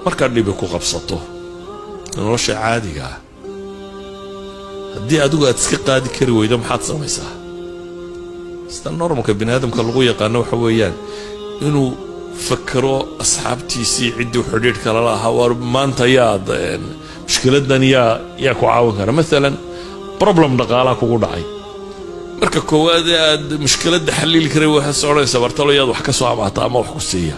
markaad dhibi ku qabsato nolosha caadiga ah haddii adigu aad iska qaadi kari weydo maxaad samaysaa sida normalka bini aadamka lagu yaqaano waxa weeyaan inuu fakaro asxaabtiisii ciddii xidhiidhka la lahaa war maanta yaad mushkiladan yaa ku caawin kara maalan problem dhaqaalaha kugu dhacay marka koowaad aad mushkiladda xalili karay waxaad soconaysaa bartalo yaad wax ka soo amaata ama wax ku siiya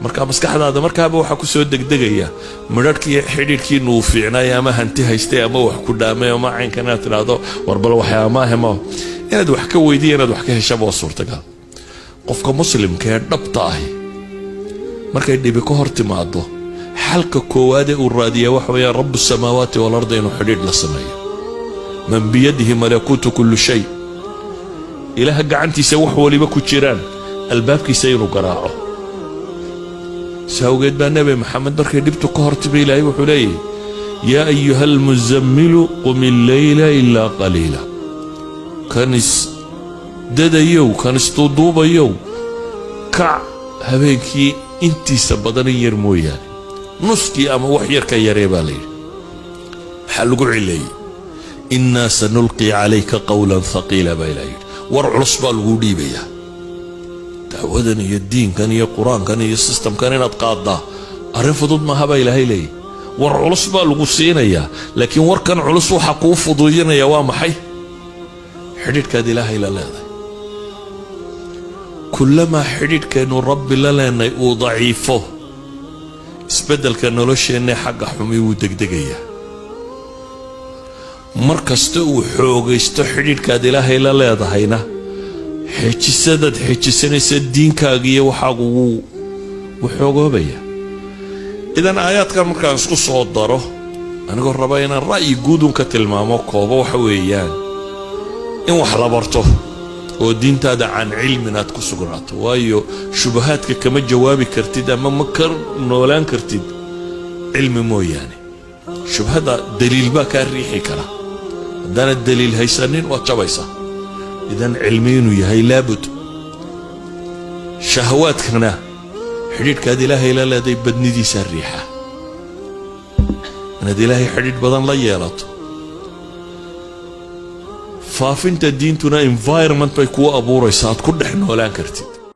marka maskaxdaada markaaba waxa ku soo degdegaya midhadhkii xidhiidhkii nuu fiicnay ama hanti haystay ama wax ku dhaamay ama caynkan inaad tidhaahdo war bal waxyaamaahemo inaad wax ka weydiiya inaad wax ka heshaba waa suurtagal qofka muslimka ee dhabta ahi markay dhibi ka hor timaado xalka koowaad ee uu raadiyaa waxa weeyaan rabu samaawaati walarda inuu xidhiidh la sameeyo man biyadihi malakuutu kulli shay ilaaha gacantiisa wax waliba ku jiraan albaabkiisa inuu garaaco ساوجد بقى النبي محمد بركة دبته كهرت بيلاي وحلي يا أيها المزمل قم الليل إلا قليلا كانس دادا يو كانس تضوبا يو كع هبينكي انتي سبضاني يرموي يعني نسكي أما وحير كي يريبا لي حلقوا علي إنا سنلقي عليك قولا ثقيلا بيلاي ورع الصبا الغودي بيا دعوذني الدين كان يا قرآن كان يا سيستم كان ينتقاضى أعرف ضد ما هبا إلهي لي ور علص بقى الغسين يا لكن ور كان علص وحقوف فضينا يا وامحي حديد كاد إلهي لا كلما حديد كانوا رب لا لأنه ضعيفه اسبدل كانوا لوش إنه حق حمي ودقدقية مركز تو حوق يستحديد كاد إلهي لا هينا حجسدد حجسنيس الدين كاغيه وحاغو وحوغوبيا اذا ايات كان markaan isku soo daro aniga rabaa inaan ra'yi guud ka tilmaamo koobo waxa weeyaan in wax la barto oo diintaada aan cilminaad ku sugnaato waayo shubahaadka kama jawaabi kartid ama ma kar noolaan kartid cilmi mooyaane shubhada daliil ba ka riixi kara hadana daliil haysanin waa jabaysa إذن علمين يهي لابد شهوات كنا حديد كاد إلهي لا دي بدني دي سريحة أنا دي إلهي حديد بدن لا يالط فافنت الدين تنا environment بيكو أبو ريسات كل حنا ولا كرتيد